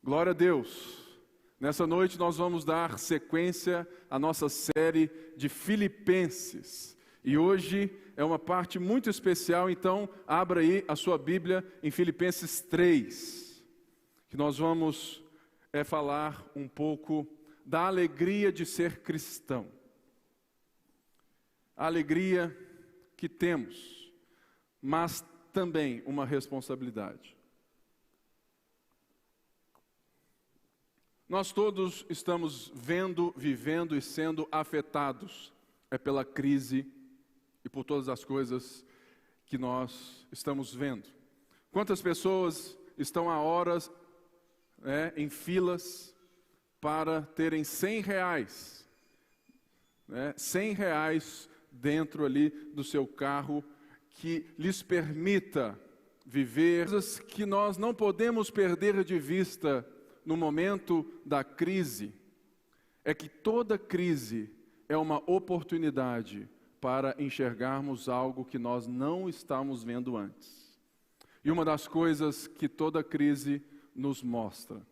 Glória a Deus! Nessa noite nós vamos dar sequência à nossa série de Filipenses. E hoje é uma parte muito especial, então abra aí a sua Bíblia em Filipenses 3. Que nós vamos falar um pouco da alegria de ser cristão. A alegria que temos, mas também uma responsabilidade. Nós todos estamos vendo, vivendo e sendo afetados pela crise e por todas as coisas que nós estamos vendo. Quantas pessoas estão há horas em filas para terem R$100, R$100 dentro ali do seu carro que lhes permita viver coisas que nós não podemos perder de vista no momento da crise, é que toda crise é uma oportunidade para enxergarmos algo que nós não estávamos vendo antes. E uma das coisas que toda crise nos mostra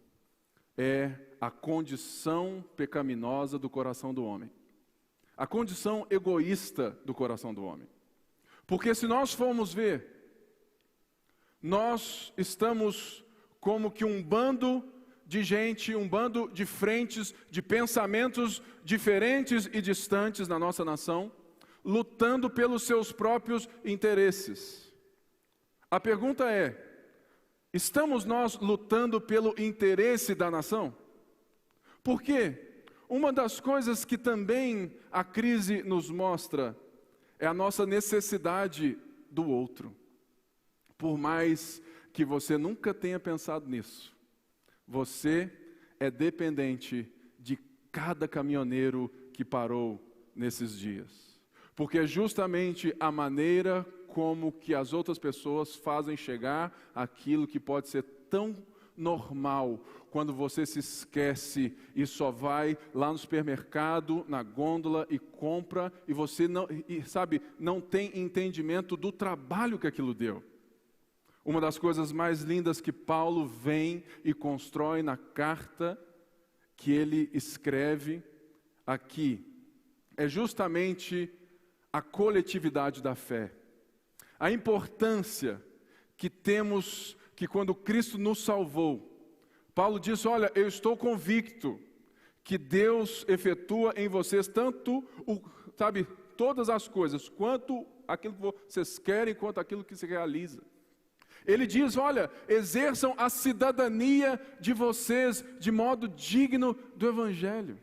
é a condição pecaminosa do coração do homem. A condição egoísta do coração do homem. Porque se nós formos ver, nós estamos como que um bando de gente, um bando de frentes, de pensamentos diferentes e distantes na nossa nação, lutando pelos seus próprios interesses. A pergunta é, estamos nós lutando pelo interesse da nação? Por quê? Uma das coisas que também a crise nos mostra é a nossa necessidade do outro. Por mais que você nunca tenha pensado nisso, você é dependente de cada caminhoneiro que parou nesses dias. Porque é justamente a maneira como que as outras pessoas fazem chegar aquilo que pode ser tão normal, quando você se esquece e só vai lá no supermercado, na gôndola e compra, e você não tem entendimento do trabalho que aquilo deu. Uma das coisas mais lindas que Paulo vem e constrói na carta que ele escreve aqui é justamente a coletividade da fé. A importância que temos que quando Cristo nos salvou, Paulo diz, olha, eu estou convicto que Deus efetua em vocês tanto, todas as coisas, quanto aquilo que vocês querem, quanto aquilo que se realiza. Ele diz, olha, exerçam a cidadania de vocês de modo digno do Evangelho.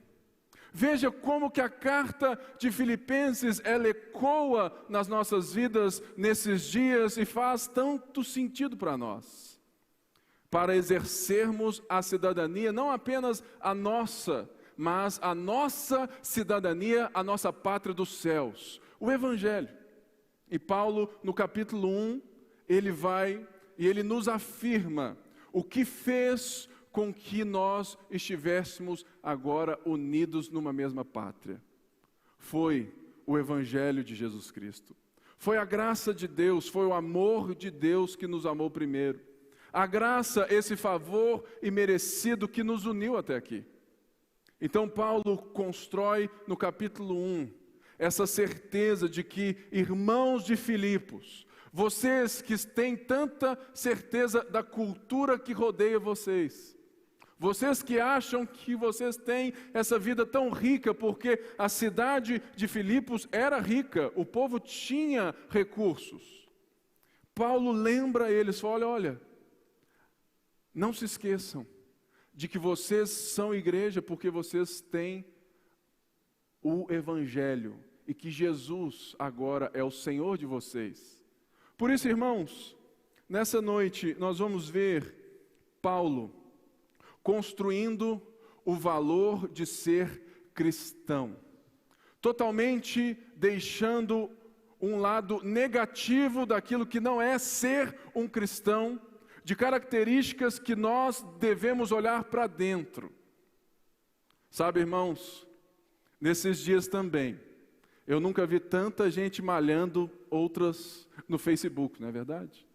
Veja como que a carta de Filipenses, ela ecoa nas nossas vidas nesses dias e faz tanto sentido para nós. Para exercermos a cidadania, não apenas a nossa, mas a nossa cidadania, a nossa pátria dos céus, o Evangelho. E Paulo, no capítulo 1, ele vai e ele nos afirma o que fez com que nós estivéssemos agora unidos numa mesma pátria. Foi o Evangelho de Jesus Cristo. Foi a graça de Deus, foi o amor de Deus que nos amou primeiro. A graça, esse favor imerecido que nos uniu até aqui. Então Paulo constrói no capítulo 1 essa certeza de que, irmãos de Filipos, vocês que têm tanta certeza da cultura que rodeia vocês, vocês que acham que vocês têm essa vida tão rica, porque a cidade de Filipos era rica, o povo tinha recursos. Paulo lembra eles, fala, olha, não se esqueçam de que vocês são igreja porque vocês têm o Evangelho e que Jesus agora é o Senhor de vocês. Por isso, irmãos, nessa noite nós vamos ver Paulo construindo o valor de ser cristão, totalmente deixando um lado negativo daquilo que não é ser um cristão, de características que nós devemos olhar para dentro. Sabe, irmãos, nesses dias também, eu nunca vi tanta gente malhando outras no Facebook, não é verdade?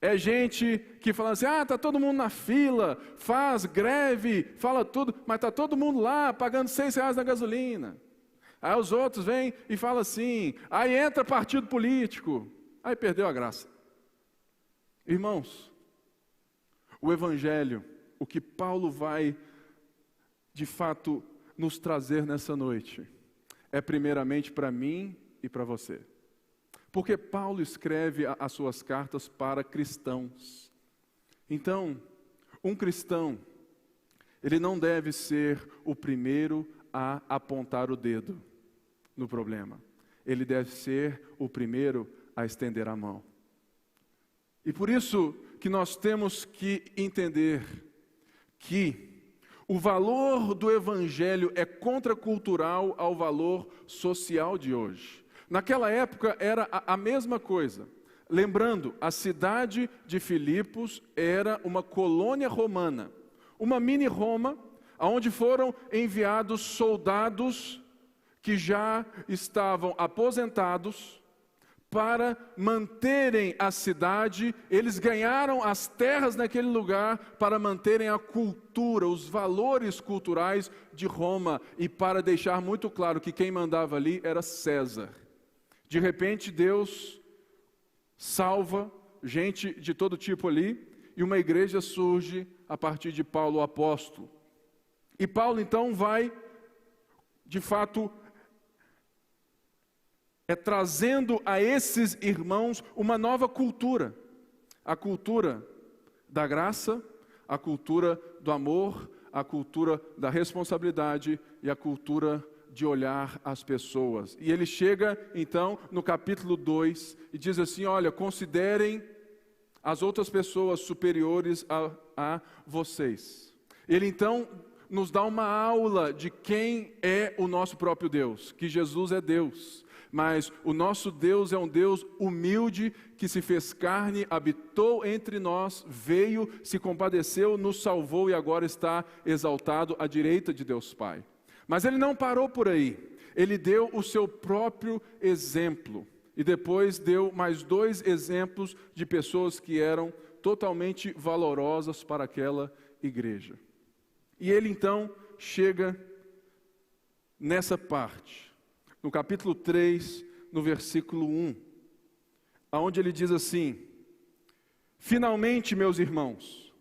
É gente que fala assim, está todo mundo na fila, faz greve, fala tudo, mas está todo mundo lá pagando R$6 na gasolina. Aí os outros vêm e falam assim, aí entra partido político, aí perdeu a graça. Irmãos, o Evangelho, o que Paulo vai de fato nos trazer nessa noite, é primeiramente para mim e para você. Porque Paulo escreve as suas cartas para cristãos. Então, um cristão, ele não deve ser o primeiro a apontar o dedo no problema. Ele deve ser o primeiro a estender a mão. E por isso que nós temos que entender que o valor do Evangelho é contracultural ao valor social de hoje. Naquela época era a mesma coisa. Lembrando, a cidade de Filipos era uma colônia romana, uma mini Roma, onde foram enviados soldados que já estavam aposentados para manterem a cidade. Eles ganharam as terras naquele lugar para manterem a cultura, os valores culturais de Roma, e para deixar muito claro que quem mandava ali era César. De repente Deus salva gente de todo tipo ali, e uma igreja surge a partir de Paulo o apóstolo. E Paulo então vai, de fato, trazendo a esses irmãos uma nova cultura. A cultura da graça, a cultura do amor, a cultura da responsabilidade e a cultura de olhar as pessoas. E ele chega, então, no capítulo 2, e diz assim, olha, considerem as outras pessoas superiores a vocês. Ele, então, nos dá uma aula de quem é o nosso próprio Deus, que Jesus é Deus. Mas o nosso Deus é um Deus humilde, que se fez carne, habitou entre nós, veio, se compadeceu, nos salvou e agora está exaltado à direita de Deus Pai. Mas ele não parou por aí, ele deu o seu próprio exemplo, e depois deu mais 2 exemplos de pessoas que eram totalmente valorosas para aquela igreja. E ele então chega nessa parte, no capítulo 3, no versículo 1, onde ele diz assim, finalmente, meus irmãos,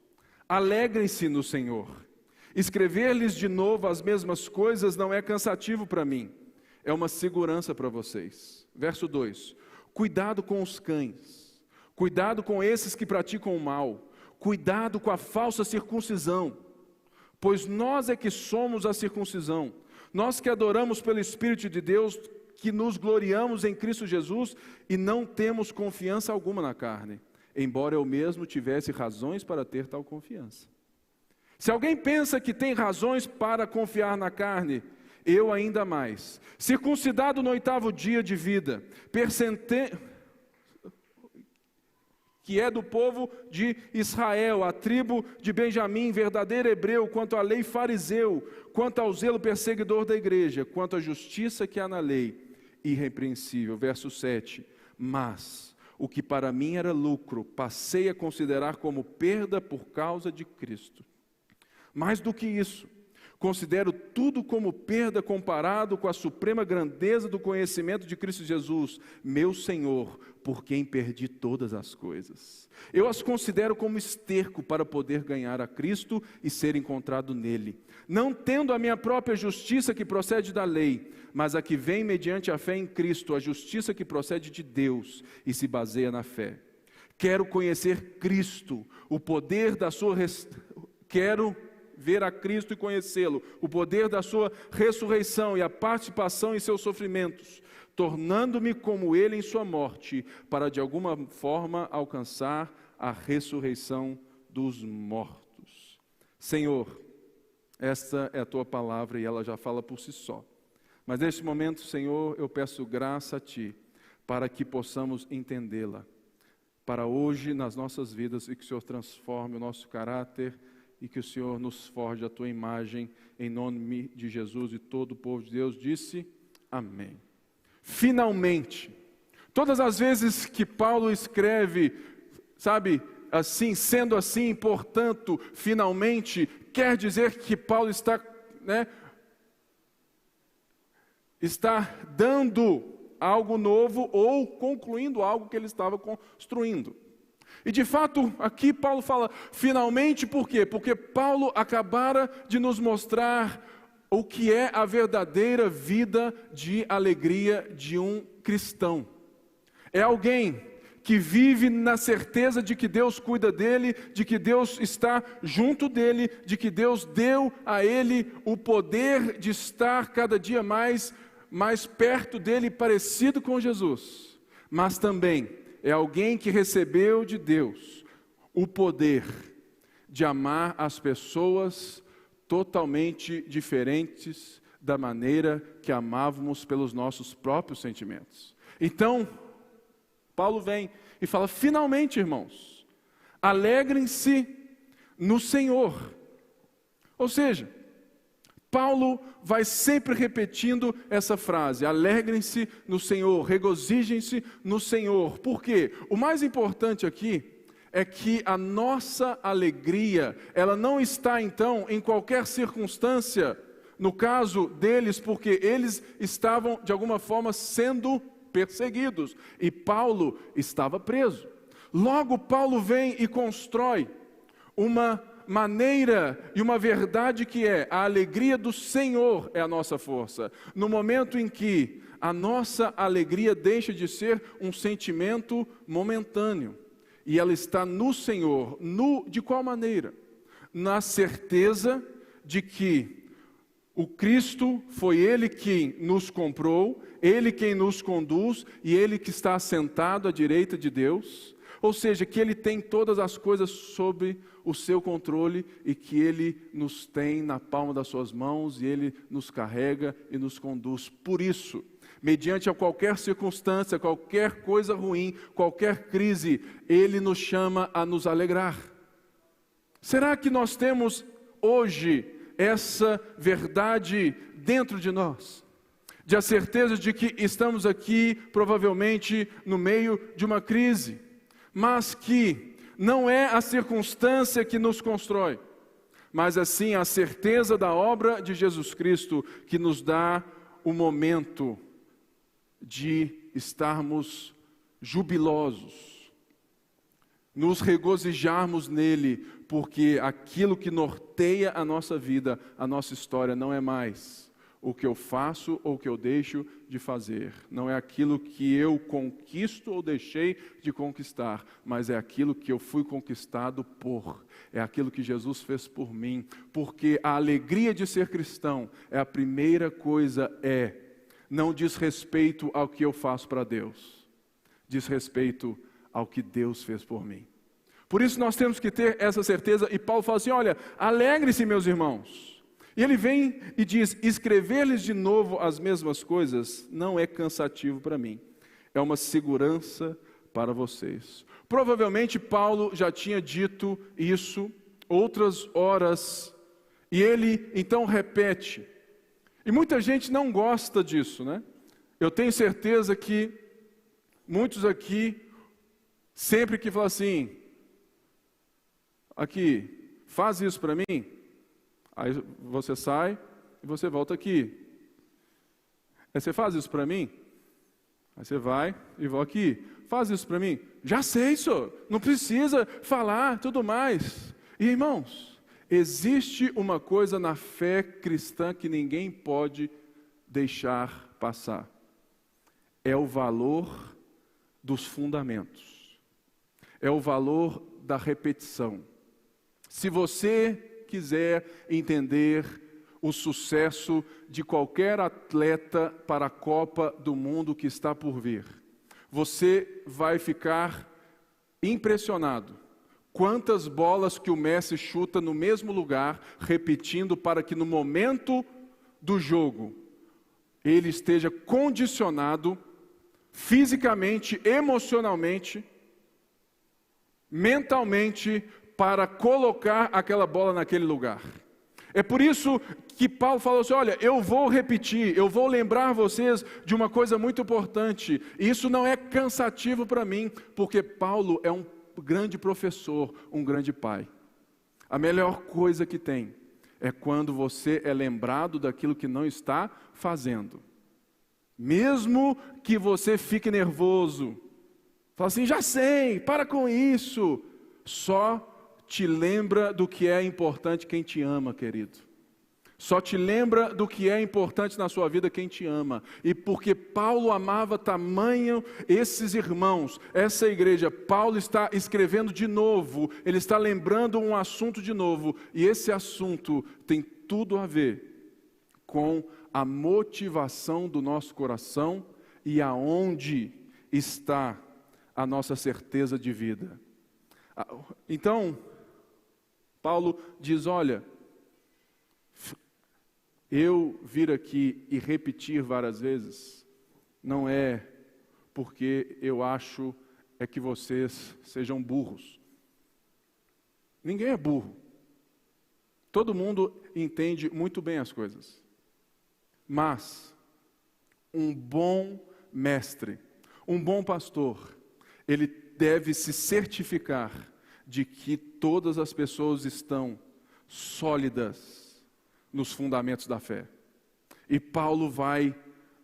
alegrem-se no Senhor. Escrever-lhes de novo as mesmas coisas não é cansativo para mim, é uma segurança para vocês. Verso 2, cuidado com os cães, cuidado com esses que praticam o mal, cuidado com a falsa circuncisão, pois nós é que somos a circuncisão, nós que adoramos pelo Espírito de Deus, que nos gloriamos em Cristo Jesus e não temos confiança alguma na carne, embora eu mesmo tivesse razões para ter tal confiança. Se alguém pensa que tem razões para confiar na carne, eu ainda mais. Circuncidado no 8º dia de vida, que é do povo de Israel, a tribo de Benjamim, verdadeiro hebreu, quanto à lei fariseu, quanto ao zelo perseguidor da igreja, quanto à justiça que há na lei, irrepreensível. Verso 7, mas o que para mim era lucro, passei a considerar como perda por causa de Cristo. Mais do que isso, considero tudo como perda comparado com a suprema grandeza do conhecimento de Cristo Jesus, meu Senhor, por quem perdi todas as coisas. Eu as considero como esterco para poder ganhar a Cristo e ser encontrado nele, não tendo a minha própria justiça que procede da lei, mas a que vem mediante a fé em Cristo, a justiça que procede de Deus e se baseia na fé. Quero conhecer Cristo, o poder da sua quero ver a Cristo e conhecê-lo, o poder da sua ressurreição e a participação em seus sofrimentos, tornando-me como ele em sua morte, para de alguma forma alcançar a ressurreição dos mortos. Senhor, esta é a tua palavra e ela já fala por si só. Mas neste momento, Senhor, eu peço graça a ti, para que possamos entendê-la, para hoje nas nossas vidas, e que o Senhor transforme o nosso caráter, e que o Senhor nos forge a tua imagem, em nome de Jesus, e todo o povo de Deus disse, amém. Finalmente, todas as vezes que Paulo escreve, sabe, assim, sendo assim, portanto, finalmente, quer dizer que Paulo está dando algo novo ou concluindo algo que ele estava construindo. E de fato, aqui Paulo fala finalmente, por quê? Porque Paulo acabara de nos mostrar o que é a verdadeira vida de alegria de um cristão. É alguém que vive na certeza de que Deus cuida dele, de que Deus está junto dele, de que Deus deu a ele o poder de estar cada dia mais perto dele, parecido com Jesus. Mas também é alguém que recebeu de Deus o poder de amar as pessoas totalmente diferentes da maneira que amávamos pelos nossos próprios sentimentos. Então, Paulo vem e fala, finalmente, irmãos, alegrem-se no Senhor. Ou seja, Paulo vai sempre repetindo essa frase, alegrem-se no Senhor, regozijem-se no Senhor. Por quê? O mais importante aqui é que a nossa alegria, ela não está então em qualquer circunstância, no caso deles, porque eles estavam de alguma forma sendo perseguidos, e Paulo estava preso. Logo Paulo vem e constrói uma maneira e uma verdade que é, a alegria do Senhor é a nossa força. No momento em que a nossa alegria deixa de ser um sentimento momentâneo, e ela está no Senhor, de qual maneira? Na certeza de que o Cristo foi Ele quem nos comprou, Ele quem nos conduz, e Ele que está assentado à direita de Deus, ou seja, que Ele tem todas as coisas sob o seu controle, e que Ele nos tem na palma das suas mãos, e Ele nos carrega e nos conduz. Por isso, mediante a qualquer circunstância, qualquer coisa ruim, qualquer crise, Ele nos chama a nos alegrar. Será que nós temos hoje essa verdade dentro de nós? De a certeza de que estamos aqui, provavelmente, no meio de uma crise, mas que não é a circunstância que nos constrói, mas assim a certeza da obra de Jesus Cristo que nos dá o momento de estarmos jubilosos, nos regozijarmos nele, porque aquilo que norteia a nossa vida, a nossa história, não é mais o que eu faço ou o que eu deixo de fazer, não é aquilo que eu conquisto ou deixei de conquistar, mas é aquilo que eu fui conquistado por, é aquilo que Jesus fez por mim, porque a alegria de ser cristão é a primeira coisa, não diz respeito ao que eu faço para Deus, diz respeito ao que Deus fez por mim. Por isso nós temos que ter essa certeza, e Paulo fala assim, olha, alegre-se meus irmãos. E ele vem e diz, escrever-lhes de novo as mesmas coisas não é cansativo para mim, é uma segurança para vocês. Provavelmente Paulo já tinha dito isso outras horas, e ele então repete. E muita gente não gosta disso, né? Eu tenho certeza que muitos aqui, sempre que falam assim, aqui, faz isso para mim, aí você sai e você volta aqui. Aí você faz isso para mim? Aí você vai e volta aqui. Faz isso para mim? Já sei, senhor, não precisa falar, tudo mais. E irmãos, existe uma coisa na fé cristã que ninguém pode deixar passar. É o valor dos fundamentos. É o valor da repetição. Se você quiser entender o sucesso de qualquer atleta para a Copa do Mundo que está por vir, você vai ficar impressionado. Quantas bolas que o Messi chuta no mesmo lugar, repetindo para que no momento do jogo ele esteja condicionado fisicamente, emocionalmente, mentalmente, para colocar aquela bola naquele lugar. É por isso que Paulo falou assim, olha, eu vou repetir, eu vou lembrar vocês de uma coisa muito importante. E isso não é cansativo para mim, porque Paulo é um grande professor, um grande pai. A melhor coisa que tem é quando você é lembrado daquilo que não está fazendo. Mesmo que você fique nervoso, fala assim, já sei, para com isso. Só te lembra do que é importante quem te ama, querido. Só te lembra do que é importante na sua vida quem te ama. E porque Paulo amava tamanho esses irmãos, essa igreja, Paulo está escrevendo de novo, ele está lembrando um assunto de novo. E esse assunto tem tudo a ver com a motivação do nosso coração e aonde está a nossa certeza de vida. Então, Paulo diz, olha, eu vir aqui e repetir várias vezes, não é porque eu acho que vocês sejam burros. Ninguém é burro. Todo mundo entende muito bem as coisas. Mas, um bom mestre, um bom pastor, ele deve se certificar de que todas as pessoas estão sólidas nos fundamentos da fé. E Paulo vai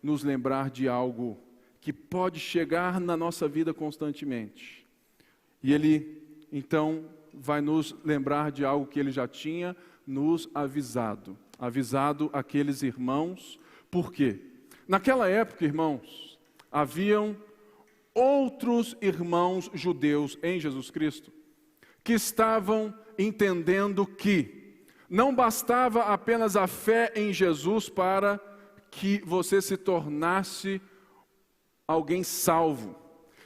nos lembrar de algo que pode chegar na nossa vida constantemente. E ele, então, vai nos lembrar de algo que ele já tinha nos avisado aqueles irmãos. Por quê? Naquela época, irmãos, haviam outros irmãos judeus em Jesus Cristo que estavam entendendo que não bastava apenas a fé em Jesus para que você se tornasse alguém salvo.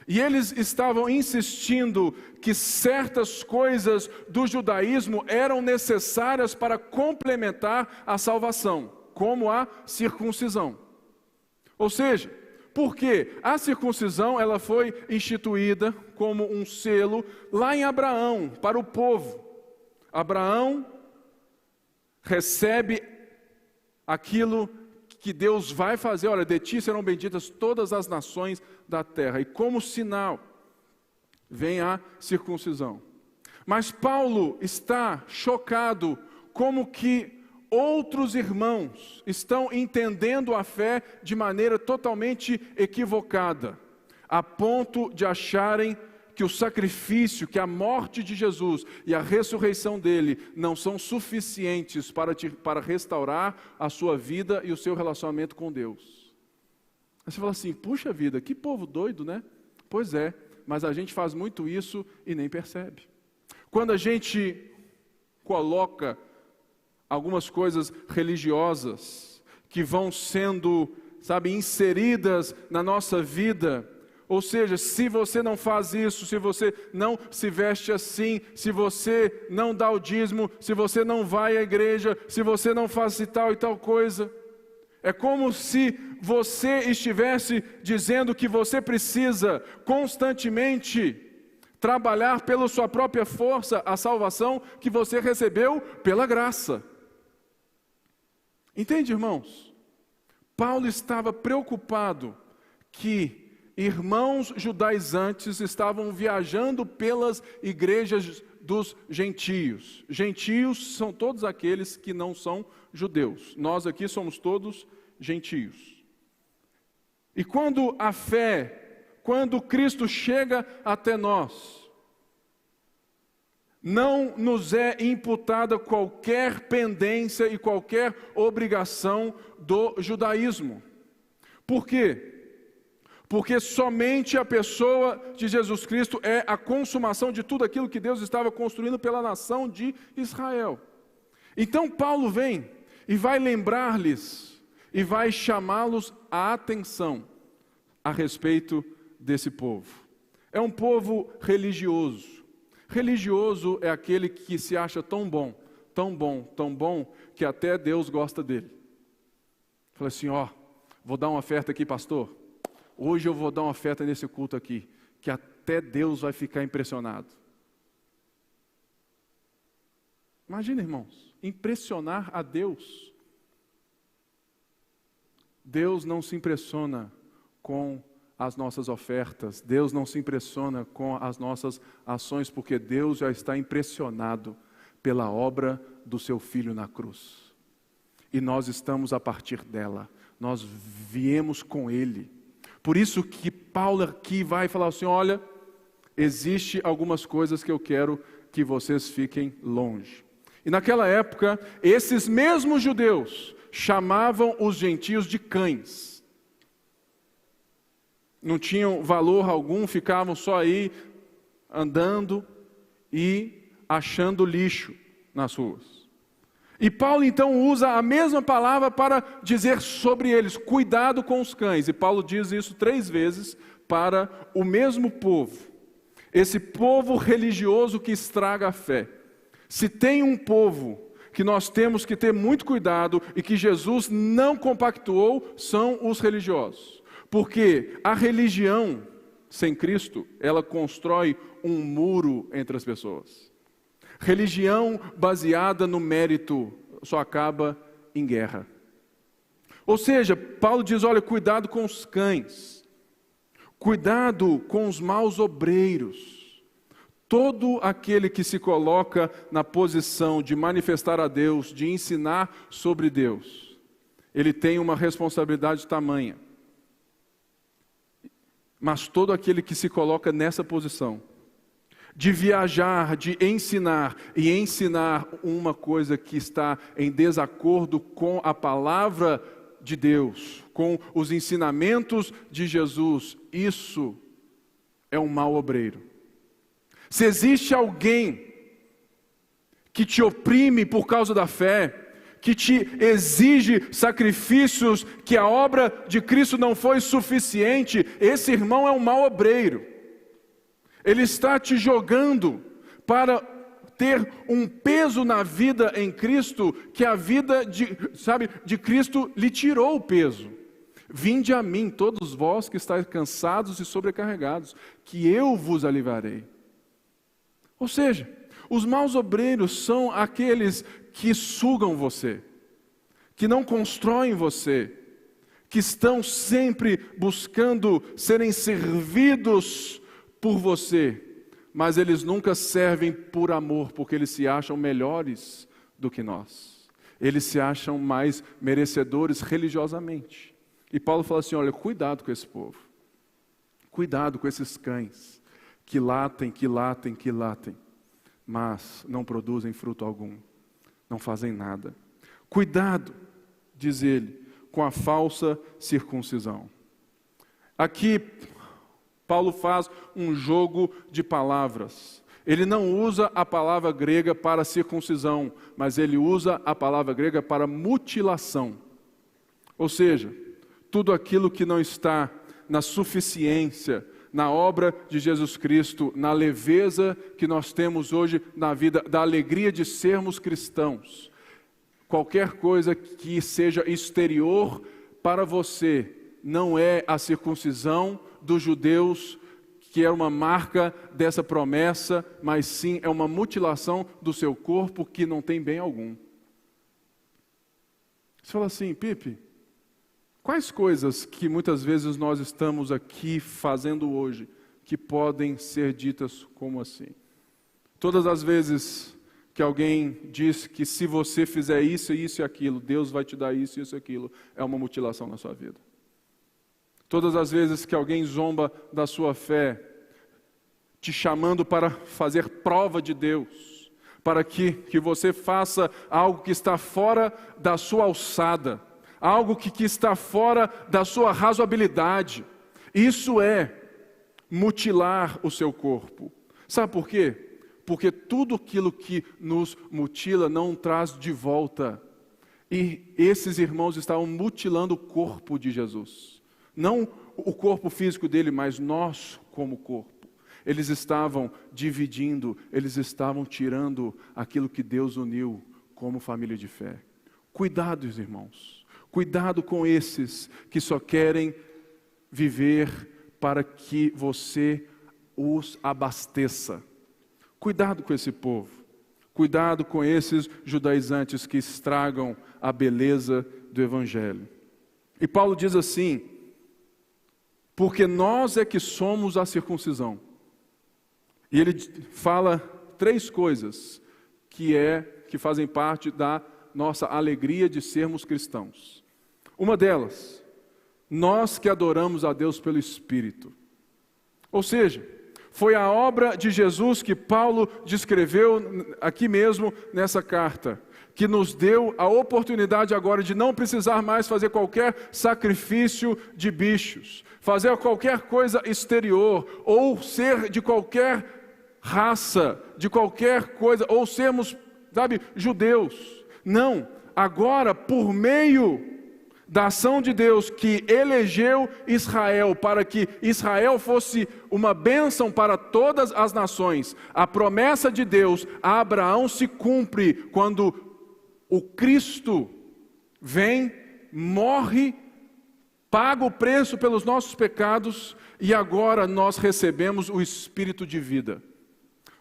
E eles estavam insistindo que certas coisas do judaísmo eram necessárias para complementar a salvação, como a circuncisão. Ou seja, porque a circuncisão ela foi instituída como um selo lá em Abraão, para o povo. Abraão recebe aquilo que Deus vai fazer, olha, de ti serão benditas todas as nações da terra, e como sinal vem a circuncisão. Mas Paulo está chocado como que outros irmãos estão entendendo a fé de maneira totalmente equivocada, a ponto de acharem que o sacrifício, que a morte de Jesus e a ressurreição dele não são suficientes para restaurar a sua vida e o seu relacionamento com Deus. Aí você fala assim, puxa vida, que povo doido, né? Pois é, mas a gente faz muito isso e nem percebe. Quando a gente coloca algumas coisas religiosas que vão sendo, inseridas na nossa vida. Ou seja, se você não faz isso, se você não se veste assim, se você não dá o dízimo, se você não vai à igreja, se você não faz tal e tal coisa. É como se você estivesse dizendo que você precisa constantemente trabalhar pela sua própria força a salvação que você recebeu pela graça. Entende, irmãos? Paulo estava preocupado que irmãos judaizantes estavam viajando pelas igrejas dos gentios. Gentios são todos aqueles que não são judeus. Nós aqui somos todos gentios. E quando a fé, quando Cristo chega até nós, não nos é imputada qualquer pendência e qualquer obrigação do judaísmo. Por quê? Porque somente a pessoa de Jesus Cristo é a consumação de tudo aquilo que Deus estava construindo pela nação de Israel. Então Paulo vem e vai lembrar-lhes e vai chamá-los à atenção a respeito desse povo. É um povo religioso. Religioso é aquele que se acha tão bom, tão bom, tão bom, que até Deus gosta dele. Fala assim, vou dar uma oferta aqui, pastor. Hoje eu vou dar uma oferta nesse culto aqui, que até Deus vai ficar impressionado. Imagina, irmãos, impressionar a Deus. Deus não se impressiona com as nossas ofertas, Deus não se impressiona com as nossas ações, porque Deus já está impressionado pela obra do seu Filho na cruz. E nós estamos a partir dela, nós viemos com Ele. Por isso que Paulo aqui vai falar assim, olha, existe algumas coisas que eu quero que vocês fiquem longe. E naquela época, esses mesmos judeus chamavam os gentios de cães. Não tinham valor algum, ficavam só aí andando e achando lixo nas ruas. E Paulo então usa a mesma palavra para dizer sobre eles, cuidado com os cães. E Paulo diz isso 3 vezes para o mesmo povo. Esse povo religioso que estraga a fé. Se tem um povo que nós temos que ter muito cuidado e que Jesus não compactuou, são os religiosos. Porque a religião sem Cristo, ela constrói um muro entre as pessoas. Religião baseada no mérito só acaba em guerra. Ou seja, Paulo diz, olha, cuidado com os cães. Cuidado com os maus obreiros. Todo aquele que se coloca na posição de manifestar a Deus, de ensinar sobre Deus, ele tem uma responsabilidade tamanha. Mas todo aquele que se coloca nessa posição, de viajar, de ensinar, e ensinar uma coisa que está em desacordo com a palavra de Deus, com os ensinamentos de Jesus, isso é um mau obreiro. Se existe alguém que te oprime por causa da fé, que te exige sacrifícios, que a obra de Cristo não foi suficiente, esse irmão é um mau obreiro. Ele está te jogando para ter um peso na vida em Cristo, que a vida de Cristo lhe tirou o peso. Vinde a mim, todos vós que estáis cansados e sobrecarregados, que eu vos aliviarei. Ou seja, os maus obreiros são aqueles que sugam você, que não constroem você, que estão sempre buscando serem servidos por você, mas eles nunca servem por amor, porque eles se acham melhores do que nós. Eles se acham mais merecedores religiosamente. E Paulo fala assim, olha, cuidado com esse povo. Cuidado com esses cães que latem, mas não produzem fruto algum. Não fazem nada. Cuidado, diz ele, com a falsa circuncisão. Aqui, Paulo faz um jogo de palavras. Ele não usa a palavra grega para circuncisão, mas ele usa a palavra grega para mutilação. Ou seja, tudo aquilo que não está na suficiência, na obra de Jesus Cristo, na leveza que nós temos hoje na vida, da alegria de sermos cristãos. Qualquer coisa que seja exterior para você, não é a circuncisão dos judeus, que é uma marca dessa promessa, mas sim é uma mutilação do seu corpo que não tem bem algum. Você fala assim, Pipe, quais coisas que muitas vezes nós estamos aqui fazendo hoje, que podem ser ditas como assim? Todas as vezes que alguém diz que se você fizer isso, isso e aquilo, Deus vai te dar isso, isso e aquilo, é uma mutilação na sua vida. Todas as vezes que alguém zomba da sua fé, te chamando para fazer prova de Deus, para que você faça algo que está fora da sua alçada, algo que está fora da sua razoabilidade, isso é mutilar o seu corpo. Sabe por quê? Porque tudo aquilo que nos mutila não traz de volta. E esses irmãos estavam mutilando o corpo de Jesus. Não o corpo físico dele, mas nós como corpo. Eles estavam dividindo, eles estavam tirando aquilo que Deus uniu como família de fé. Cuidado, irmãos. Cuidado com esses que só querem viver para que você os abasteça. Cuidado com esse povo. Cuidado com esses judaizantes que estragam a beleza do Evangelho. E Paulo diz assim, porque nós é que somos a circuncisão. E ele fala 3 coisas que fazem parte da nossa alegria de sermos cristãos. Uma delas, nós que adoramos a Deus pelo Espírito. Ou seja, foi a obra de Jesus que Paulo descreveu aqui mesmo nessa carta, que nos deu a oportunidade agora de não precisar mais fazer qualquer sacrifício de bichos, fazer qualquer coisa exterior, ou ser de qualquer raça, de qualquer coisa, ou sermos, judeus. Não, agora por meio da ação de Deus que elegeu Israel para que Israel fosse uma bênção para todas as nações, a promessa de Deus a Abraão se cumpre quando o Cristo vem, morre, paga o preço pelos nossos pecados e agora nós recebemos o Espírito de vida.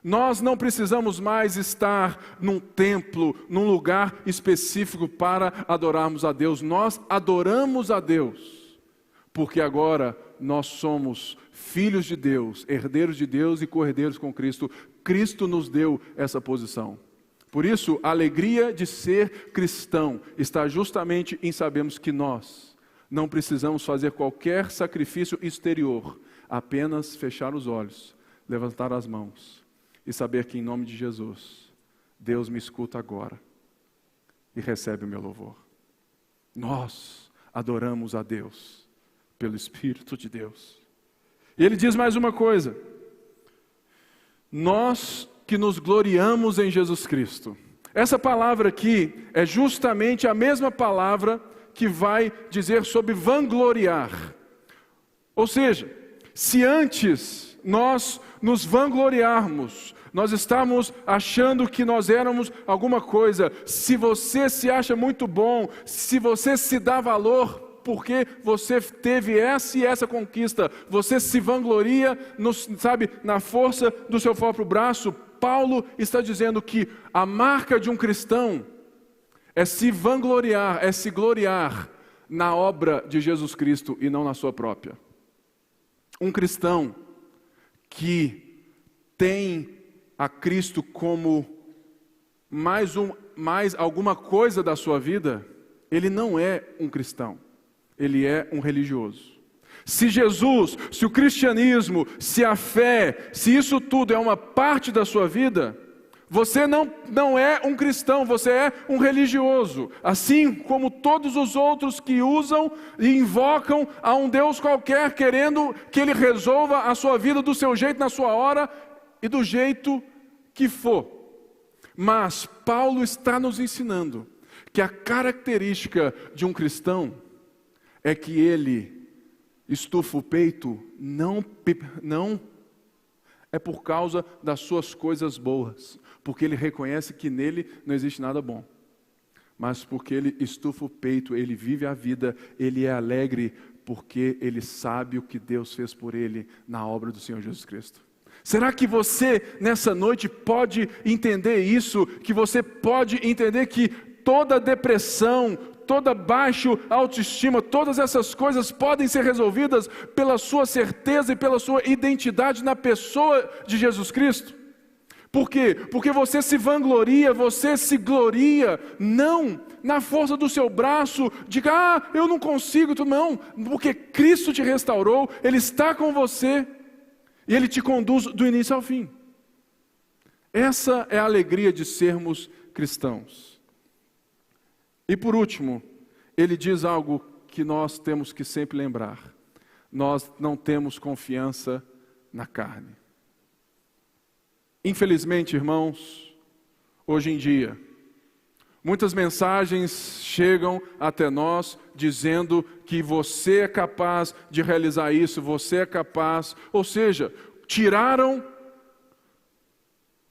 Nós não precisamos mais estar num templo, num lugar específico para adorarmos a Deus. Nós adoramos a Deus, porque agora nós somos filhos de Deus, herdeiros de Deus e co-herdeiros com Cristo. Cristo nos deu essa posição. Por isso, a alegria de ser cristão está justamente em sabermos que nós não precisamos fazer qualquer sacrifício exterior, apenas fechar os olhos, levantar as mãos e saber que em nome de Jesus, Deus me escuta agora e recebe o meu louvor. Nós adoramos a Deus pelo Espírito de Deus. E ele diz mais uma coisa: nós que nos gloriamos em Jesus Cristo. Essa palavra aqui é justamente a mesma palavra que vai dizer sobre vangloriar. Ou seja, se antes nós nos vangloriarmos, nós estamos achando que nós éramos alguma coisa, se você se acha muito bom, se você se dá valor porque você teve essa e essa conquista, você se vangloria, na força do seu próprio braço, Paulo está dizendo que a marca de um cristão é se vangloriar, é se gloriar na obra de Jesus Cristo e não na sua própria. Um cristão que tem a Cristo como mais alguma coisa da sua vida, ele não é um cristão, ele é um religioso. Se Jesus, se o cristianismo, se a fé, se isso tudo é uma parte da sua vida, você não é um cristão, você é um religioso. Assim como todos os outros que usam e invocam a um Deus qualquer, querendo que Ele resolva a sua vida do seu jeito, na sua hora e do jeito que for. Mas Paulo está nos ensinando que a característica de um cristão é que ele estufa o peito não é por causa das suas coisas boas, porque ele reconhece que nele não existe nada bom, mas porque ele estufa o peito, ele vive a vida, ele é alegre, porque ele sabe o que Deus fez por ele na obra do Senhor Jesus Cristo. Será que você, nessa noite, pode entender isso? Que você pode entender que toda depressão, toda baixa autoestima, todas essas coisas podem ser resolvidas pela sua certeza e pela sua identidade na pessoa de Jesus Cristo? Por quê? Porque você se vangloria, você se gloria, não na força do seu braço, diga, eu não consigo, não, porque Cristo te restaurou, Ele está com você, e Ele te conduz do início ao fim. Essa é a alegria de sermos cristãos. E por último, ele diz algo que nós temos que sempre lembrar: nós não temos confiança na carne. Infelizmente, irmãos, hoje em dia, muitas mensagens chegam até nós dizendo que você é capaz de realizar isso, você é capaz, ou seja, tiraram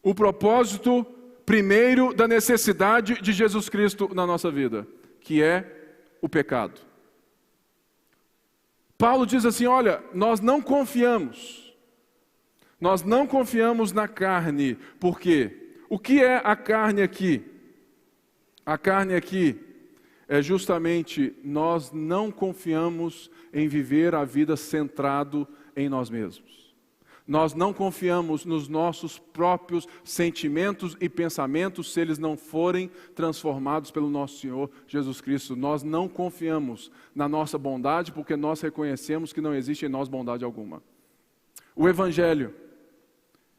o propósito primeiro da necessidade de Jesus Cristo na nossa vida, que é o pecado. Paulo diz assim, olha, nós não confiamos na carne, porque o que é a carne aqui? A carne aqui é justamente nós não confiamos em viver a vida centrado em nós mesmos. Nós não confiamos nos nossos próprios sentimentos e pensamentos se eles não forem transformados pelo nosso Senhor Jesus Cristo. Nós não confiamos na nossa bondade porque nós reconhecemos que não existe em nós bondade alguma. O Evangelho,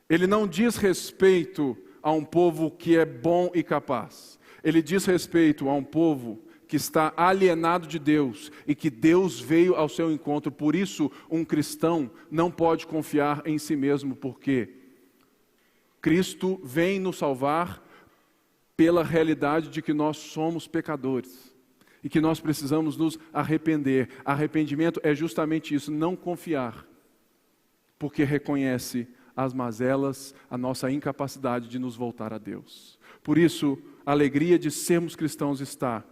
ele não diz respeito a um povo que é bom e capaz. Ele diz respeito a um povo que está alienado de Deus e que Deus veio ao seu encontro. Por isso, um cristão não pode confiar em si mesmo, porque Cristo vem nos salvar pela realidade de que nós somos pecadores e que nós precisamos nos arrepender. Arrependimento é justamente isso, não confiar, porque reconhece as mazelas, a nossa incapacidade de nos voltar a Deus. Por isso, a alegria de sermos cristãos está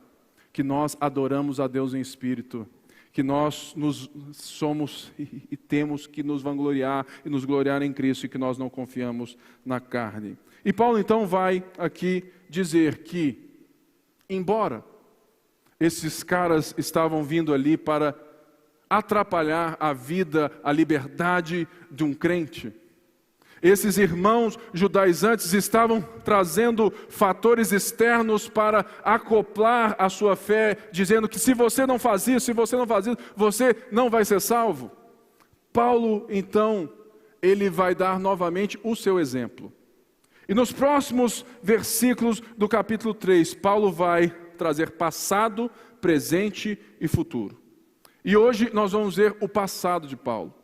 que nós adoramos a Deus em espírito, que nós somos e temos que nos vangloriar e nos gloriar em Cristo e que nós não confiamos na carne. E Paulo então vai aqui dizer que, embora esses caras estavam vindo ali para atrapalhar a vida, a liberdade de um crente, esses irmãos judaizantes estavam trazendo fatores externos para acoplar a sua fé, dizendo que se você não faz isso, você não vai ser salvo. Paulo, então, ele vai dar novamente o seu exemplo. E nos próximos versículos do capítulo 3, Paulo vai trazer passado, presente e futuro. E hoje nós vamos ver o passado de Paulo.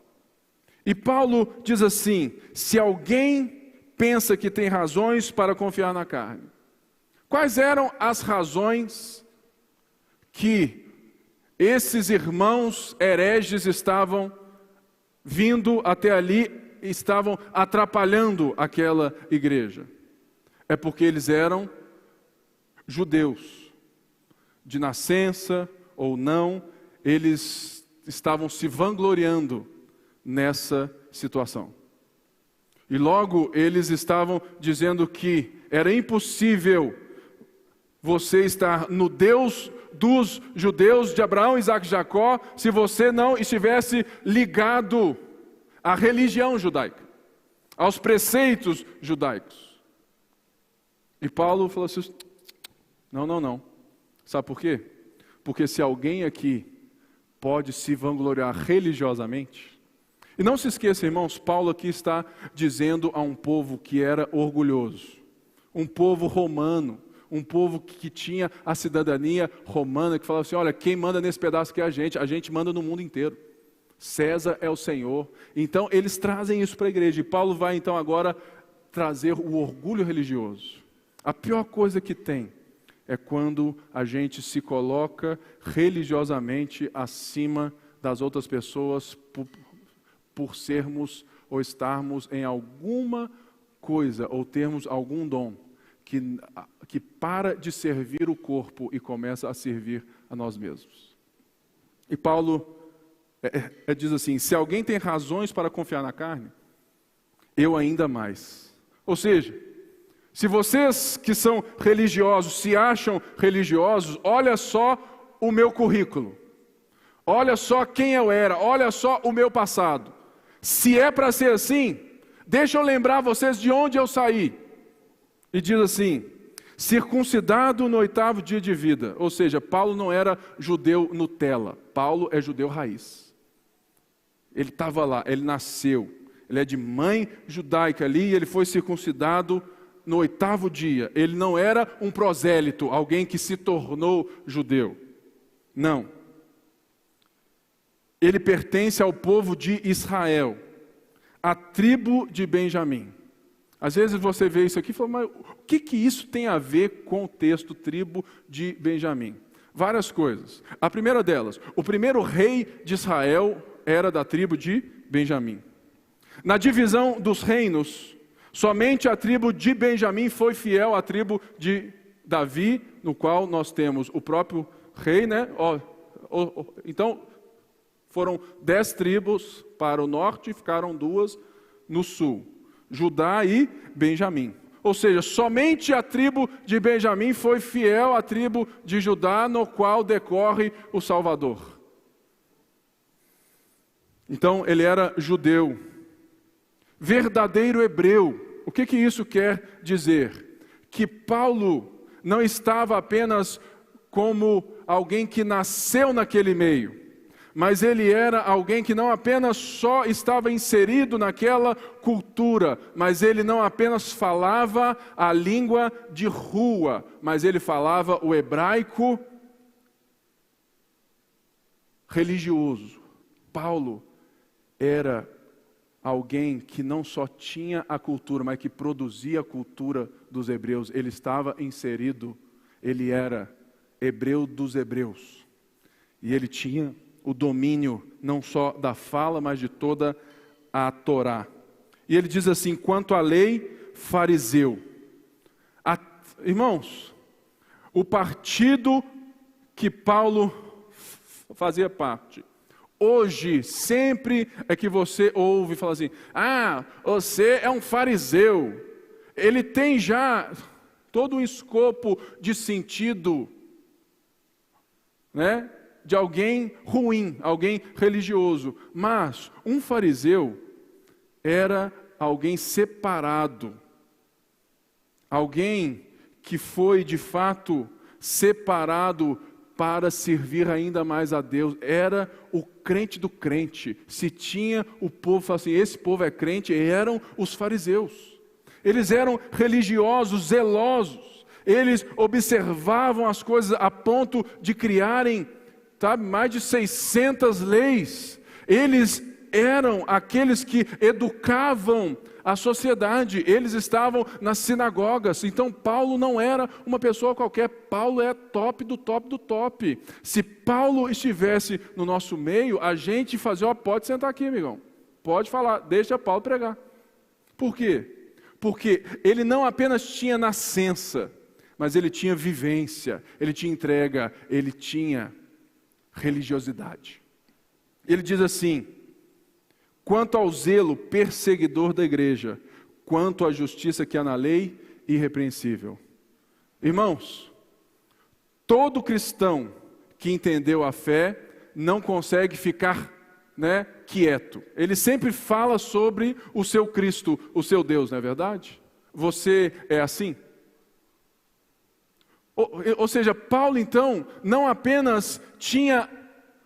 E Paulo diz assim: se alguém pensa que tem razões para confiar na carne, quais eram as razões que esses irmãos hereges estavam vindo até ali, estavam atrapalhando aquela igreja? É porque eles eram judeus, de nascença ou não, eles estavam se vangloriando nessa situação. E logo eles estavam dizendo que era impossível você estar no Deus dos judeus, de Abraão, Isaac e Jacó, se você não estivesse ligado à religião judaica, aos preceitos judaicos. E Paulo falou assim: não. Sabe por quê? Porque se alguém aqui pode se vangloriar religiosamente. E não se esqueça, irmãos, Paulo aqui está dizendo a um povo que era orgulhoso, um povo romano, um povo que tinha a cidadania romana, que falava assim: olha, quem manda nesse pedaço aqui é a gente manda no mundo inteiro. César é o Senhor. Então eles trazem isso para a igreja, e Paulo vai então agora trazer o orgulho religioso. A pior coisa que tem é quando a gente se coloca religiosamente acima das outras pessoas por sermos ou estarmos em alguma coisa ou termos algum dom que para de servir o corpo e começa a servir a nós mesmos. E Paulo diz assim: se alguém tem razões para confiar na carne, eu ainda mais. Ou seja, se vocês que são religiosos se acham religiosos, olha só o meu currículo, olha só quem eu era, olha só o meu passado. Se é para ser assim, deixa eu lembrar vocês de onde eu saí. E diz assim: circuncidado no 8º dia de vida. Ou seja, Paulo não era judeu Nutella, Paulo é judeu raiz. Ele estava lá, ele nasceu, ele é de mãe judaica ali, e ele foi circuncidado no 8º dia. Ele não era um prosélito, alguém que se tornou judeu. Não. Ele pertence ao povo de Israel, a tribo de Benjamim. Às vezes você vê isso aqui e fala: mas o que isso tem a ver com o texto tribo de Benjamim? Várias coisas. A primeira delas, o primeiro rei de Israel era da tribo de Benjamim. Na divisão dos reinos, somente a tribo de Benjamim foi fiel à tribo de Davi, no qual nós temos o próprio rei, né? Então, foram 10 tribos para o norte e ficaram 2 no sul, Judá e Benjamim. Ou seja, somente a tribo de Benjamim foi fiel à tribo de Judá, no qual decorre o Salvador. Então, ele era judeu, verdadeiro hebreu. O que isso quer dizer? Que Paulo não estava apenas como alguém que nasceu naquele meio, mas ele era alguém que não apenas só estava inserido naquela cultura, mas ele não apenas falava a língua de rua, mas ele falava o hebraico religioso. Paulo era alguém que não só tinha a cultura, mas que produzia a cultura dos hebreus. Ele estava inserido, ele era hebreu dos hebreus. E ele tinha o domínio não só da fala, mas de toda a Torá. E ele diz assim, quanto à lei, fariseu. Irmãos, o partido que Paulo fazia parte, hoje, sempre é que você ouve falar assim, você é um fariseu. Ele tem já todo um escopo de sentido, né? De alguém ruim, alguém religioso. Mas um fariseu era alguém separado, alguém que foi de fato separado para servir ainda mais a Deus. Era o crente do crente. Se tinha o povo, assim, esse povo é crente, eram os fariseus. Eles eram religiosos, zelosos. Eles observavam as coisas a ponto de criarem mais de 600 leis. Eles eram aqueles que educavam a sociedade. Eles estavam nas sinagogas. Então Paulo não era uma pessoa qualquer. Paulo é top do top do top. Se Paulo estivesse no nosso meio, a gente fazia, pode sentar aqui, amigão. Pode falar, deixa Paulo pregar. Por quê? Porque ele não apenas tinha nascença, mas ele tinha vivência, ele tinha entrega, ele tinha religiosidade. Ele diz assim, quanto ao zelo perseguidor da igreja, quanto à justiça que há na lei, irrepreensível. Irmãos, todo cristão que entendeu a fé não consegue ficar, quieto. Ele sempre fala sobre o seu Cristo, o seu Deus, não é verdade? Você é assim? Ou seja, Paulo então não apenas tinha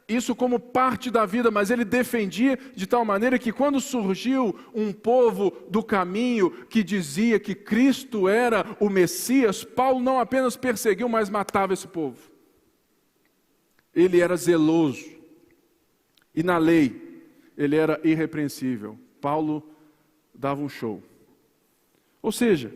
isso como parte da vida, mas ele defendia de tal maneira que quando surgiu um povo do caminho que dizia que Cristo era o Messias, Paulo não apenas perseguiu, mas matava esse povo. Ele era zeloso. E na lei, ele era irrepreensível. Paulo dava um show. Ou seja,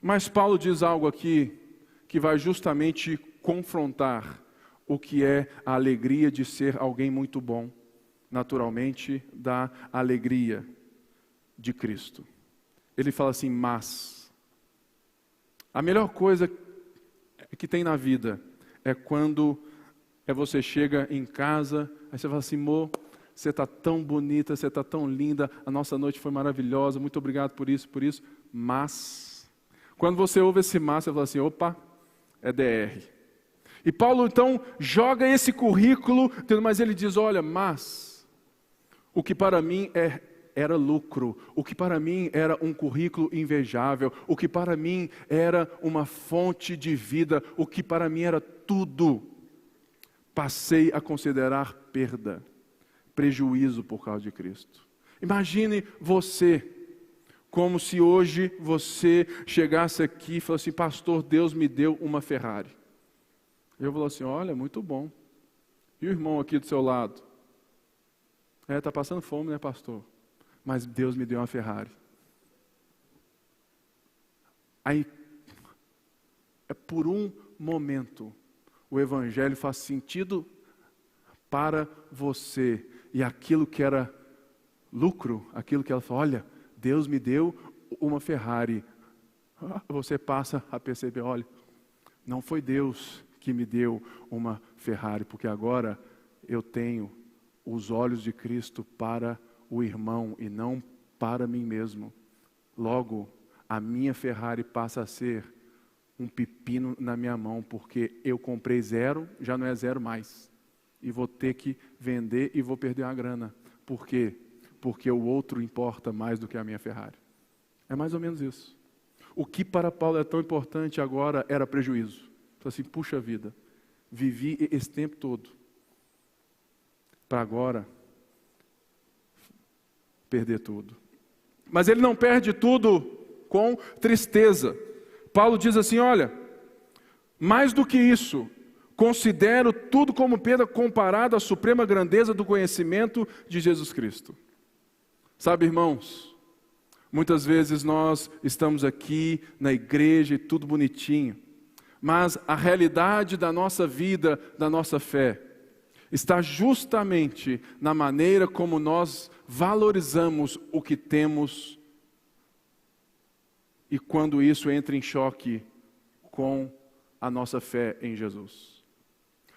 mas Paulo diz algo aqui que vai justamente confrontar o que é a alegria de ser alguém muito bom, naturalmente, da alegria de Cristo. Ele fala assim, mas a melhor coisa que tem na vida é quando você chega em casa, aí você fala assim, amor, você está tão bonita, você está tão linda, a nossa noite foi maravilhosa, muito obrigado por isso, mas quando você ouve esse mas, você fala assim, opa, é DR. E Paulo então joga esse currículo, mas ele diz, olha, mas o que para mim era lucro, o que para mim era um currículo invejável, o que para mim era uma fonte de vida, o que para mim era tudo, passei a considerar perda, prejuízo por causa de Cristo. Imagine você, como se hoje você chegasse aqui e falasse assim, pastor, Deus me deu uma Ferrari. Eu falo assim, olha, muito bom. E o irmão aqui do seu lado? Está passando fome, né, pastor? Mas Deus me deu uma Ferrari. Aí, por um momento, o evangelho faz sentido para você. E aquilo que era lucro, aquilo que ela fala, olha, Deus me deu uma Ferrari. Você passa a perceber, olha, não foi Deus que me deu uma Ferrari, porque agora eu tenho os olhos de Cristo para o irmão e não para mim mesmo. Logo, a minha Ferrari passa a ser um pepino na minha mão, porque eu comprei zero, já não é zero mais. E vou ter que vender e vou perder uma grana. Por quê? Porque o outro importa mais do que a minha Ferrari. É mais ou menos isso. O que para Paulo é tão importante agora era prejuízo. Então assim, puxa vida, vivi esse tempo todo para agora perder tudo. Mas ele não perde tudo com tristeza. Paulo diz assim, olha, mais do que isso, considero tudo como perda comparado à suprema grandeza do conhecimento de Jesus Cristo. Sabe, irmãos, muitas vezes nós estamos aqui na igreja e tudo bonitinho, mas a realidade da nossa vida, da nossa fé, está justamente na maneira como nós valorizamos o que temos e quando isso entra em choque com a nossa fé em Jesus.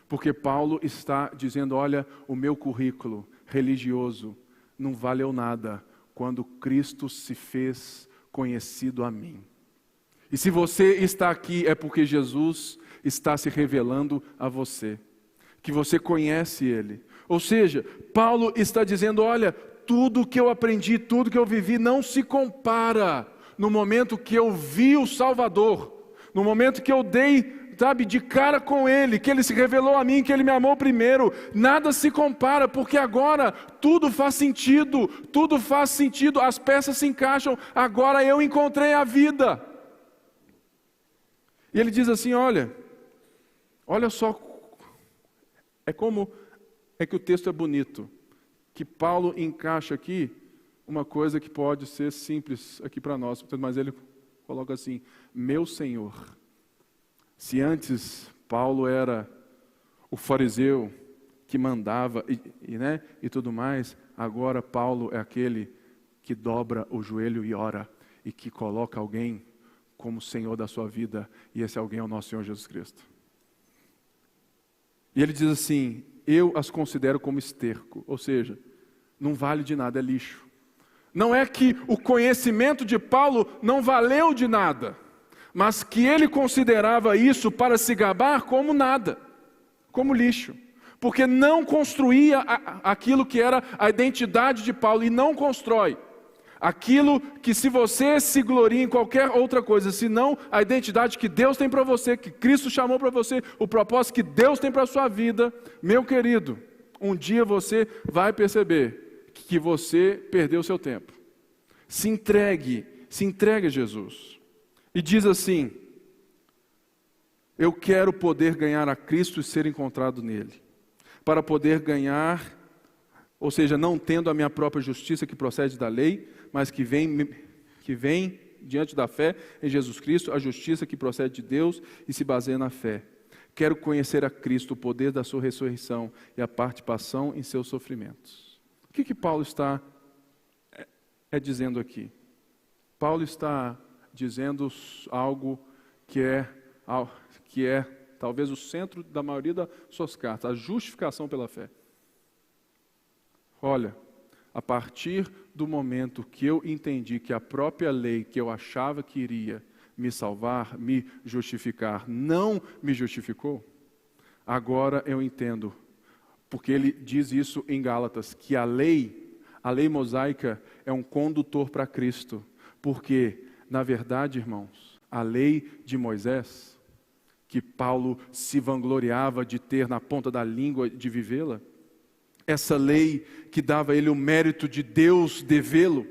Porque Paulo está dizendo, olha, o meu currículo religioso não valeu nada quando Cristo se fez conhecido a mim. E se você está aqui é porque Jesus está se revelando a você, que você conhece Ele. Ou seja, Paulo está dizendo, olha, tudo que eu aprendi, tudo que eu vivi não se compara no momento que eu vi o Salvador, no momento que eu dei, sabe, de cara com Ele, que Ele se revelou a mim, que Ele me amou primeiro, nada se compara, porque agora tudo faz sentido, as peças se encaixam, agora eu encontrei a vida. E ele diz assim, olha só, é que o texto é bonito, que Paulo encaixa aqui uma coisa que pode ser simples aqui para nós, mas ele coloca assim, meu Senhor. Se antes Paulo era o fariseu que mandava e tudo mais, agora Paulo é aquele que dobra o joelho e ora, e que coloca alguém como Senhor da sua vida, e esse alguém é o nosso Senhor Jesus Cristo. E ele diz assim, eu as considero como esterco, ou seja, não vale de nada, é lixo. Não é que o conhecimento de Paulo não valeu de nada, mas que ele considerava isso para se gabar como nada, como lixo. Porque não construía aquilo que era a identidade de Paulo, e não constrói aquilo que, se você se gloria em qualquer outra coisa, senão a identidade que Deus tem para você, que Cristo chamou para você, o propósito que Deus tem para a sua vida, meu querido, um dia você vai perceber que você perdeu o seu tempo. Se entregue a Jesus. E diz assim, eu quero poder ganhar a Cristo e ser encontrado nele. Para poder ganhar, ou seja, não tendo a minha própria justiça que procede da lei, mas que vem diante da fé em Jesus Cristo, a justiça que procede de Deus e se baseia na fé. Quero conhecer a Cristo, o poder da sua ressurreição e a participação em seus sofrimentos. O que Paulo está dizendo aqui? Paulo está dizendo algo que é talvez o centro da maioria das suas cartas, a justificação pela fé. Olha, a partir do momento que eu entendi que a própria lei que eu achava que iria me salvar, me justificar, não me justificou, agora eu entendo, porque ele diz isso em Gálatas, que a lei mosaica é um condutor para Cristo, porque, na verdade, irmãos, a lei de Moisés, que Paulo se vangloriava de ter na ponta da língua, de vivê-la, essa lei que dava a ele o mérito de Deus devê-lo,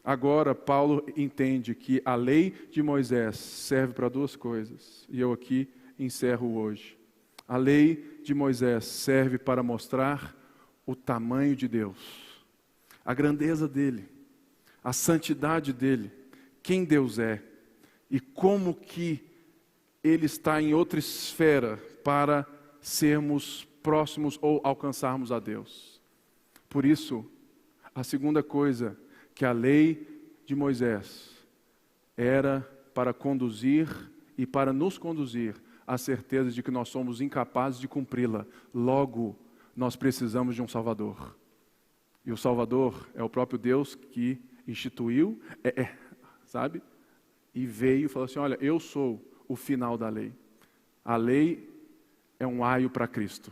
agora Paulo entende que a lei de Moisés serve para duas coisas, e eu aqui encerro hoje. A lei de Moisés serve para mostrar o tamanho de Deus, a grandeza dele, a santidade dele, quem Deus é, e como que ele está em outra esfera para sermos próximos ou alcançarmos a Deus. Por isso, a segunda coisa que a lei de Moisés era para conduzir e para nos conduzir à certeza de que nós somos incapazes de cumpri-la. Logo, nós precisamos de um Salvador. E o Salvador é o próprio Deus que instituiu, sabe? e veio e falou assim, olha, eu sou o final da lei. A lei é um aio para Cristo.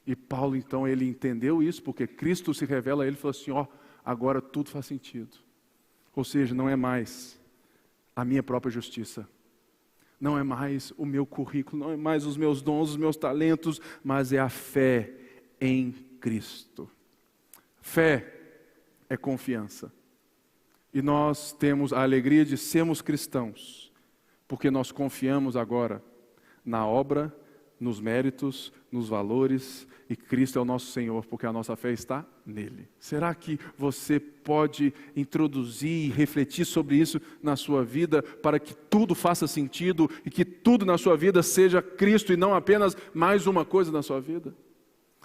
E Paulo, então, ele entendeu isso, porque Cristo se revela a ele e falou assim, agora tudo faz sentido. Ou seja, não é mais a minha própria justiça. Não é mais o meu currículo, não é mais os meus dons, os meus talentos, mas é a fé em Cristo. Fé é confiança. E nós temos a alegria de sermos cristãos, porque nós confiamos agora na obra, nos méritos, nos valores, e Cristo é o nosso Senhor, porque a nossa fé está nele. Será que você pode introduzir e refletir sobre isso na sua vida, para que tudo faça sentido, e que tudo na sua vida seja Cristo, e não apenas mais uma coisa na sua vida?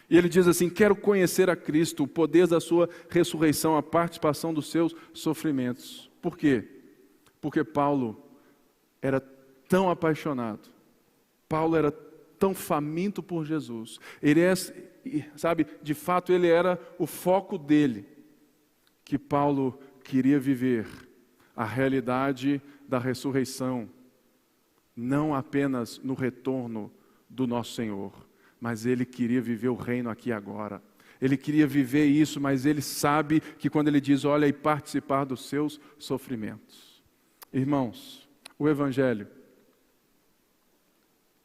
E ele diz assim, quero conhecer a Cristo, o poder da sua ressurreição, a participação dos seus sofrimentos. Por quê? Porque Paulo era tão apaixonado, Paulo era tão faminto por Jesus, ele de fato ele era o foco dele, que Paulo queria viver a realidade da ressurreição, não apenas no retorno do nosso Senhor, mas ele queria viver o reino aqui e agora. Ele queria viver isso, mas ele sabe que quando ele diz, olha, e participar dos seus sofrimentos. Irmãos, o Evangelho,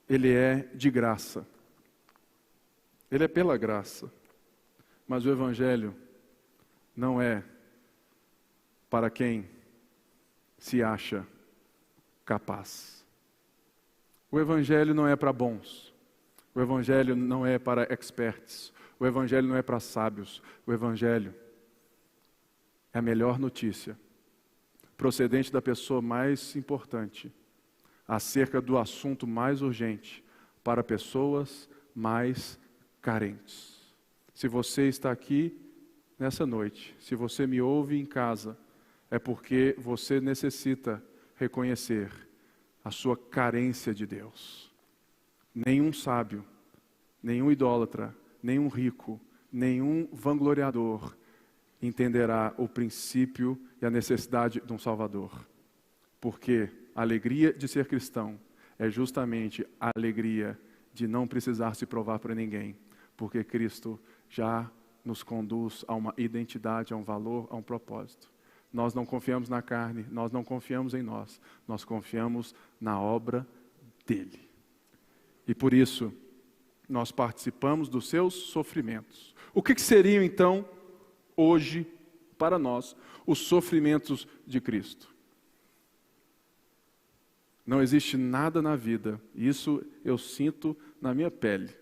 ele é de graça. Ele é pela graça. Mas o Evangelho não é para quem se acha capaz. O Evangelho não é para bons. O Evangelho não é para experts. O Evangelho não é para sábios. O Evangelho é a melhor notícia, procedente da pessoa mais importante, acerca do assunto mais urgente, para pessoas mais carentes. Se você está aqui nessa noite, se você me ouve em casa, é porque você necessita reconhecer a sua carência de Deus. Nenhum sábio, nenhum idólatra, nenhum rico, nenhum vangloriador entenderá o princípio e a necessidade de um Salvador. Porque a alegria de ser cristão é justamente a alegria de não precisar se provar para ninguém, porque Cristo já nos conduz a uma identidade, a um valor, a um propósito. Nós não confiamos na carne, nós não confiamos em nós, nós confiamos na obra dele. E por isso, nós participamos dos seus sofrimentos. O que seriam então, hoje, para nós, os sofrimentos de Cristo? Não existe nada na vida, isso eu sinto na minha pele.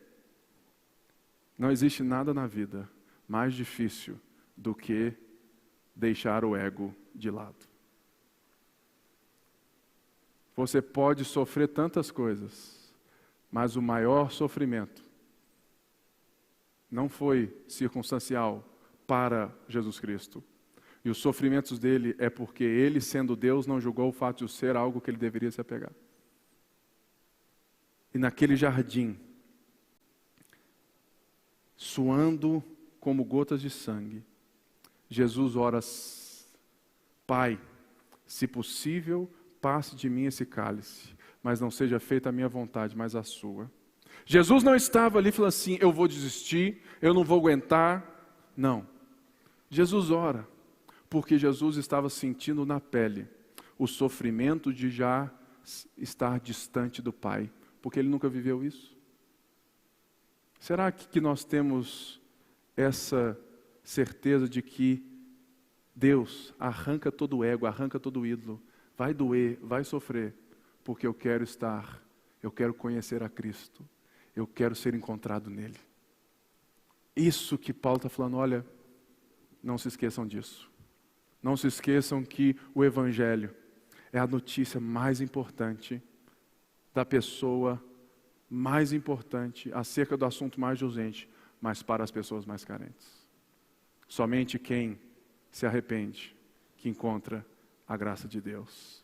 Não existe nada na vida mais difícil do que deixar o ego de lado. Você pode sofrer tantas coisas, mas o maior sofrimento não foi circunstancial para Jesus Cristo. E os sofrimentos dele é porque ele, sendo Deus, não julgou o fato de ser algo que ele deveria se apegar. E naquele jardim, suando como gotas de sangue, Jesus ora, Pai, se possível, passe de mim esse cálice, mas não seja feita a minha vontade, mas a sua. Jesus não estava ali falando assim, eu vou desistir, eu não vou aguentar. Não. Jesus ora, porque Jesus estava sentindo na pele o sofrimento de já estar distante do Pai, porque ele nunca viveu isso. Será que nós temos essa certeza de que Deus arranca todo o ego, arranca todo o ídolo, vai doer, vai sofrer, porque eu quero conhecer a Cristo, eu quero ser encontrado nele. Isso que Paulo está falando, olha, não se esqueçam disso. Não se esqueçam que o Evangelho é a notícia mais importante da pessoa mais importante acerca do assunto mais urgente, mas para as pessoas mais carentes. Somente quem se arrepende que encontra a graça de Deus.